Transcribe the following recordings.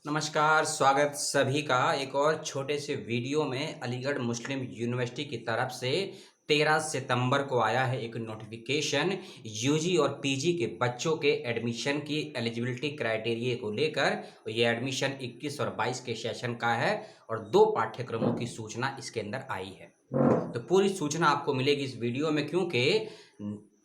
नमस्कार, स्वागत सभी का एक और छोटे से वीडियो में। अलीगढ़ मुस्लिम यूनिवर्सिटी की तरफ से 13 सितंबर को आया है एक नोटिफिकेशन यूजी और पीजी के बच्चों के एडमिशन की एलिजिबिलिटी क्राइटेरिया को लेकर। ये एडमिशन 21 और 22 के सेशन का है और 2 पाठ्यक्रमों की सूचना इसके अंदर आई है। तो पूरी सूचना आपको मिलेगी इस वीडियो में, क्योंकि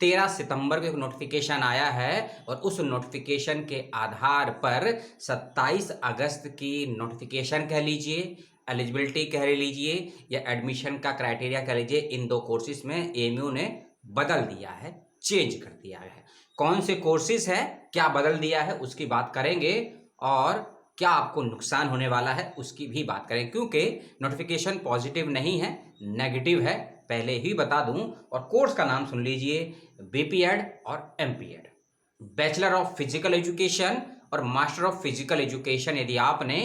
13 सितंबर को एक नोटिफिकेशन आया है और उस नोटिफिकेशन के आधार पर 27 अगस्त की नोटिफिकेशन कह लीजिए, एलिजिबिलिटी कह लीजिए या एडमिशन का क्राइटेरिया कह लीजिए, इन 2 कोर्सेज में एएमयू ने बदल दिया है, चेंज कर दिया है। कौन से कोर्सेज है, क्या बदल दिया है, उसकी बात करेंगे और क्या आपको नुकसान होने वाला है उसकी भी बात करें, क्योंकि नोटिफिकेशन पॉजिटिव नहीं है, नेगेटिव है, पहले ही बता दूं। और कोर्स का नाम सुन लीजिए, बीपीएड और MPEd, bachelor of physical education और मास्टर ऑफ फिजिकल एजुकेशन। यदि आपने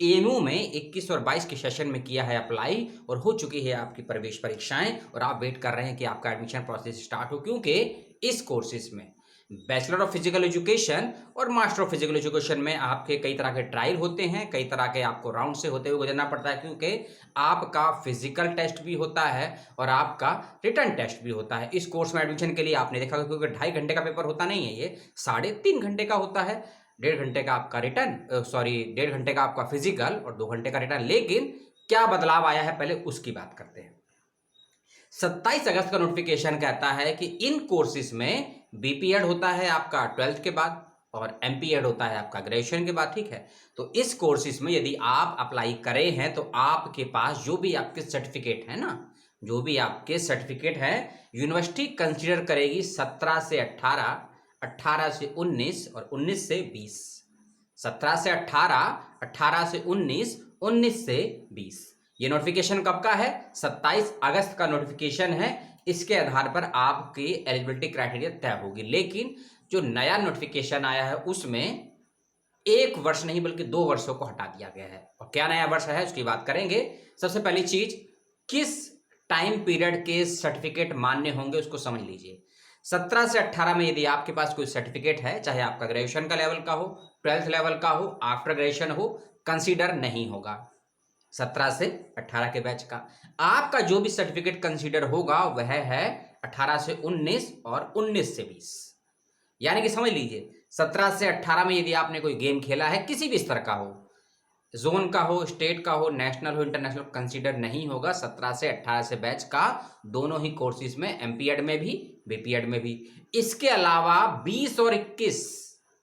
एएमयू में 21 और 22 के सेशन में किया है अप्लाई और हो चुकी है आपकी प्रवेश परीक्षाएं और आप वेट कर रहे हैं कि आपका एडमिशन प्रोसेस स्टार्ट हो, क्योंकि इस कोर्सेज में बैचलर ऑफ फिजिकल एजुकेशन और मास्टर ऑफ फिजिकल एजुकेशन में आपके कई तरह के ट्रायल होते हैं, कई तरह के आपको राउंड से होते हुए गुजरना पड़ता है, क्योंकि आपका फिजिकल टेस्ट भी होता है और आपका रिटन टेस्ट भी होता है। इस कोर्स में एडमिशन के लिए आपने देखा, क्योंकि 2.5 घंटे का पेपर होता नहीं है, ये 3.5 घंटे का होता है। 1.5 घंटे का आपका रिटन, 1.5 घंटे का आपका फिजिकल और 2 घंटे का रिटर्न। लेकिन क्या बदलाव आया है, पहले उसकी बात करते हैं। 27 अगस्त का नोटिफिकेशन कहता है कि इन कोर्सेज में बीपीएड होता है आपका 12th के बाद और एमपीएड होता है आपका ग्रेजुएशन के बाद, ठीक है। तो इस कोर्सेज में यदि आप अप्लाई करे हैं तो आपके पास जो भी आपके सर्टिफिकेट है ना, जो भी आपके सर्टिफिकेट है, यूनिवर्सिटी कंसीडर करेगी 17 से 18, 18 से 19 और 19 से 20। 17 से 18, 18 से 19, 19 से 20। ये नोटिफिकेशन कब का है? 27 अगस्त का नोटिफिकेशन है। इसके आधार पर आपकी एलिजिबिलिटी क्राइटेरिया तय होगी। लेकिन जो नया नोटिफिकेशन आया है उसमें 1 वर्ष नहीं बल्कि 2 वर्षों को हटा दिया गया है। और क्या नया वर्ष है उसकी बात करेंगे। सबसे पहली चीज, किस टाइम पीरियड के सर्टिफिकेट मान्य होंगे उसको समझ लीजिए। 17 से 18 में यदि आपके पास कोई सर्टिफिकेट है, चाहे आपका ग्रेजुएशन का लेवल का हो, 12th लेवल का हो, आफ्टर ग्रेजुएशन हो, कंसीडर नहीं होगा। 17 से 18 के बैच का आपका जो भी सर्टिफिकेट कंसीडर होगा वह है 18 से 19 और 19 से 20। यानी कि समझ लीजिए 17 से 18 में यदि आपने कोई गेम खेला है, किसी भी स्तर का हो, जोन का हो, स्टेट का हो, नेशनल हो, इंटरनेशनल, कंसीडर नहीं होगा। 17 से 18 से बैच का दोनों ही कोर्सेज में, एमपीएड में भी, बीपीएड में भी। इसके अलावा 20 और 21,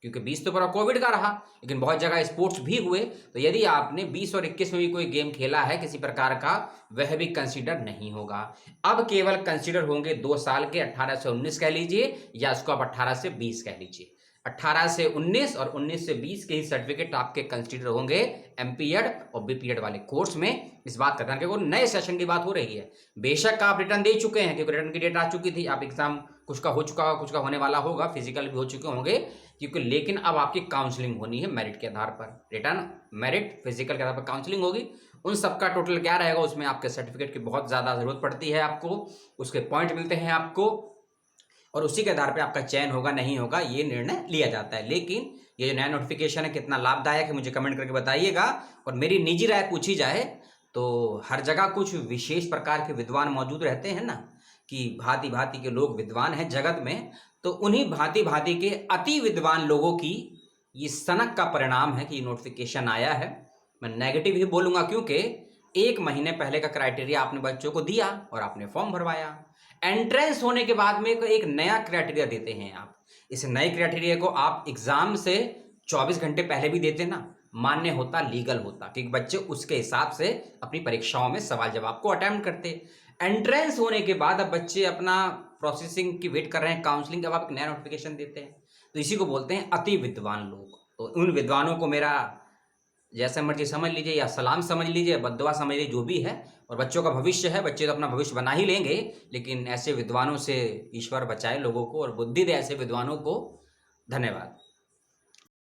क्योंकि 20 तो पूरा कोविड का रहा, लेकिन बहुत जगह स्पोर्ट्स भी हुए, तो यदि आपने 20 और 21 में भी कोई गेम खेला है किसी प्रकार का, वह भी कंसीडर नहीं होगा। अब केवल कंसीडर होंगे 2 साल के, 18 से 19 कह लीजिए या इसको आप 18 से 20 कह लीजिए। 18 से 19 और 19 से 20 के ही सर्टिफिकेट आपके कंसीडर होंगे एमपीएड और बीपीएड वाले कोर्स में। इस बात का ध्यान रखिए, नए सेशन की बात हो रही है। बेशक आप रिटर्न दे चुके हैं, क्योंकि रिटर्न की डेट आ चुकी थी, आप एग्जाम कुछ का हो चुका होगा, कुछ का होने वाला होगा, फिजिकल भी हो चुके होंगे, क्योंकि लेकिन अब आपकी काउंसलिंग होनी है मेरिट के आधार पर। रिटर्न, मेरिट, फिजिकल के आधार पर काउंसलिंग होगी। उन सबका टोटल क्या रहेगा, उसमें आपके सर्टिफिकेट की बहुत ज़्यादा जरूरत पड़ती है आपको, उसके पॉइंट मिलते हैं आपको और उसी के आधार पे आपका चयन होगा नहीं होगा ये निर्णय लिया जाता है। लेकिन ये जो नया नोटिफिकेशन है कितना लाभदायक है मुझे कमेंट करके बताइएगा। और मेरी निजी राय पूछी जाए तो हर जगह कुछ विशेष प्रकार के विद्वान मौजूद रहते हैं ना, कि भांति भांति के लोग विद्वान हैं जगत में, तो उन्हीं भांति भांति के अति विद्वान लोगों की ये सनक का परिणाम है कि ये नोटिफिकेशन आया है। मैं नेगेटिव ही बोलूँगा, क्योंकि 1 महीने पहले का क्राइटेरिया आपने बच्चों को दिया और आपने फॉर्म भरवाया। एंट्रेंस होने के बाद में एक नया क्राइटेरिया देते हैं आप। इस नए क्राइटेरिया को आप एग्जाम से 24 घंटे पहले भी देते ना, मान्य होता, लीगल होता, क्योंकि बच्चे उसके हिसाब से अपनी परीक्षाओं में सवाल जवाब को अटेम्प्ट करते। एंट्रेंस होने के बाद अब बच्चे अपना प्रोसेसिंग की वेट कर रहे हैं, काउंसलिंग, अब आप एक नया नोटिफिकेशन देते हैं, तो इसी को बोलते हैं अति विद्वान लोग। तो उन विद्वानों को मेरा जैसे मर्जी समझ लीजिए या सलाम समझ लीजिए, बद्दुआ समझ लीजिए, जो भी है। और बच्चों का भविष्य है, बच्चे तो अपना भविष्य बना ही लेंगे, लेकिन ऐसे विद्वानों से ईश्वर बचाए लोगों को और बुद्धि दे ऐसे विद्वानों को। धन्यवाद।